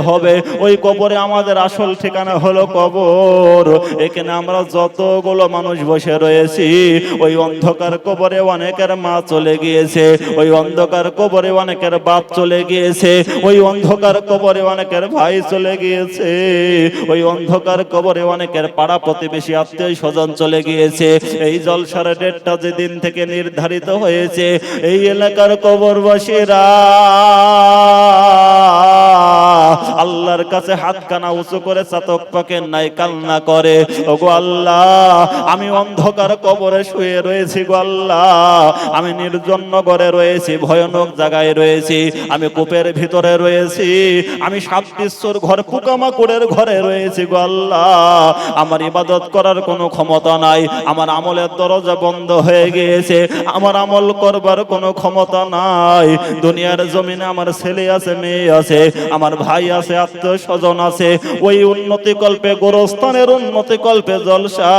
হবে। ওই কবরে আমাদের আসল ঠিকানা হলো কবর। এখানে আমরা যতগুলো মানুষ বসে রয়েছি, ওই অন্ধকার কবরে অনেকের মা চলে গিয়েছে, ওই অন্ধকার কবরে অনেকের বাপ চলে গিয়েছে, ওই অন্ধকার কবরে অনেকের ভাই চলে গিয়েছে, ওই অন্ধকার কবরে অনেকের পাড়া প্রতিবেশী আত্মীয় স্বজন চলে গিয়েছে। এই জলসার ডেটটা যেদিন থেকে নির্ধারিত হয়েছে, এই এলাকার কবরবাসীরা আল্লাহর কাছে হাত কানা উঁচু করে চাতক পাকে নাই কান্না করে, ওগো আল্লাহ আমি অন্ধকার কবরে শুয়ে রয়েছি গো আল্লাহ, আমি নির্জন নগরে রয়েছি, ভয়ানক জায়গায় রয়েছি, আমি কূপের ভিতরে রয়েছি, আমি সাপ বিচ্ছুর ঘর পোকামাকড়ের ঘরে রয়েছি গো আল্লাহ, আমার ইবাদত করার কোনো ক্ষমতা নাই, আমার আমলের দরজা বন্ধ হয়ে গিয়েছে, আমার আমল করবার কোনো ক্ষমতা নাই। দুনিয়ার জমিনে আমার ছেলে আছে, মেয়ে আছে, আমার ভাই আছে, আত্মীয় স্বজন আছে, ওই উন্নতি কল্পে গোরস্থানের উন্নতি কল্পে জলসা,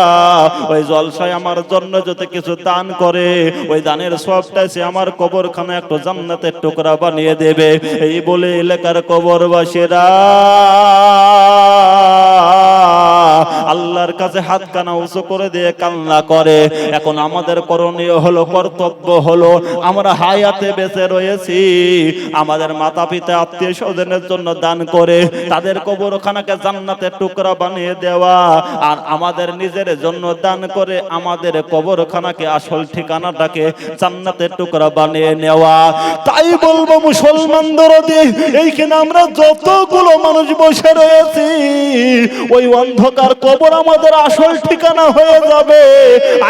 ওই জলসায় আমার জন্য যদি কিছু দান করে, ওই দানের সবটা সে আমার কবরখানা একটু জান্নাতের টুকরা বানিয়ে দেবে। এই বলে এলাকার কবরবাসীরা আল্লাহর কাছে হাত কানা উঁচু করে দিয়ে কান্না করে। এখন আমাদের করণীয় হলো, কর্তব্য হলো, আমরা হায়াতে বেঁচে রয়েছি, আমাদের মাতা পিতা আত্মীয় স্বজনের জন্য দান করে তাদের কবরখানাকে জান্নাতের টুকরা বানিয়ে দেওয়া, আর আমাদের নিজের জন্য দান করে আমাদের কবরখানাকে আসল ঠিকানাটাকে জান্নাতের টুকরা বানিয়ে নেওয়া। তাই বলবো মুসলমানদের, এইখানে আমরা যতগুলো মানুষ বসে রয়েছি, ওই অন্ধকার কবর আমাদের আসল ঠিকানা হয়ে যাবে।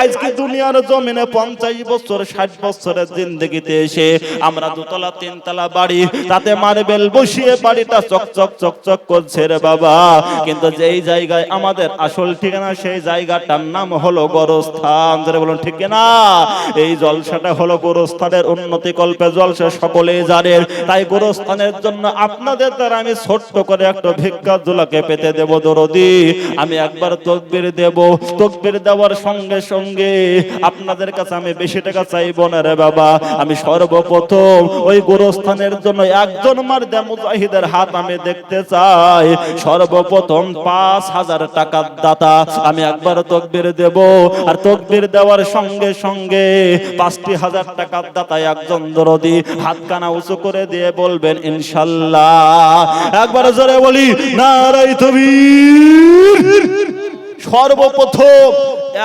আজকে দুনিয়ার জমিনে 50 বছর 60 বছরের জিন্দেগিতে এসে আমরা দুতলা তিনতলা বাড়ি, তাতে মার্বেল বসিয়ে বাড়িটা চকচক চকচক করছে রে বাবা, কিন্তু যেই জায়গায় আমাদের আসল ঠিকানা সেই জায়গাটার নাম হলো গোরস্থান। যারা বলুন ঠিক না? এই জলসাটা হলো গোরস্থানের উন্নতি কল্পে জলসা, সকলেই জানেন। তাই গোরস্থানের জন্য আপনাদের দ্বারা আমি ছোট্ট করে একটা ভিক্ষা জোলাকে পেতে দেব দরদি, আমি একবার তাকবীর দেব, তাকবীর দেওয়ার সঙ্গে সঙ্গে আপনাদের কাছে আমি বেশি টাকা চাইব না রে বাবা, আমি সর্বপ্রথম ওই গোরস্থানের জন্য একজন মারদা মুজাহিদের হাত আমি দেখতে চাই। সর্বপ্রথম 5000 টাকার দাতা আমি একবার তাকবীর দেব, আর তাকবীর দেওয়ার সঙ্গে সঙ্গে 5000 টাকার দাতা একজন দরদি হাত কানা উঁচু করে দিয়ে বলবেন ইনশাআল্লাহ। একবার জোরে বলি নারায়ে তাকবীর। সর্বপ্রথম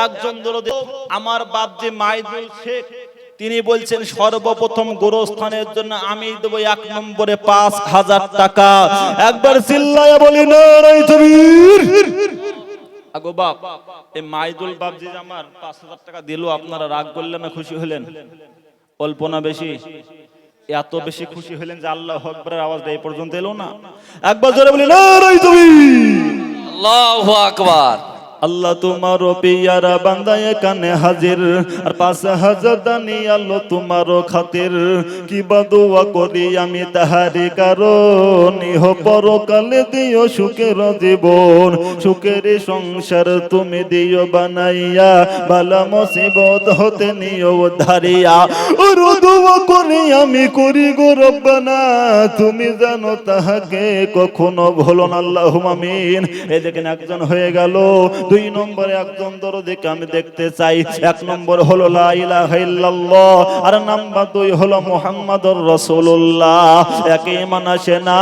একজন দরদি আমার বাপজি মাইদুল শেখ, তিনি বলছেন সর্বপ্রথম গোরস্থানের জন্য আমি দেব 1 নম্বরে 5000 টাকা। একবার চিল্লায়া বলি নারায়ে তাকবীর। আগো বাপ, এই মাইদুল বাপজি আমার 5000 টাকা দিল, আপনারা রাগ করলেন না খুশি হলেন? অল্প না বেশি? এত বেশি খুশি হলেন যে আল্লাহু আকবারের আওয়াজটা এই পর্যন্ত এলো না। একবার জোরে বলি নারায়ে তাকবীর। আল্লাহু আকবার। আল্লাহ তোমার পিয়ারা বান্দা এখানে হাজির, আর 5000 দানি আল্লাহ তোমার খাতির, কি দোয়া করি আমি তাহারি কারণ, ইহ পরকালে দিও সুখের জীবন, সুখের সংসার তুমি দিও বানাইয়া, বালা মুসিবত হতে নিও ধারিয়া, আর দোয়া করি আমি করি গো রব্বানা, তুমি জানো তাহাকে কখনো ভুলো না, আল্লাহুম্মা আমিন। এই দেখেন একজন হয়ে গেল। 2 নম্বরে একজন দরদিকে আমি দেখতে চাই। 1 নম্বর হলো লা ইলাহা ইল্লাল্লাহ, আর নাম্বার 2 হলো মুহাম্মাদুর রাসূলুল্লাহ। একে ঈমান আসে না।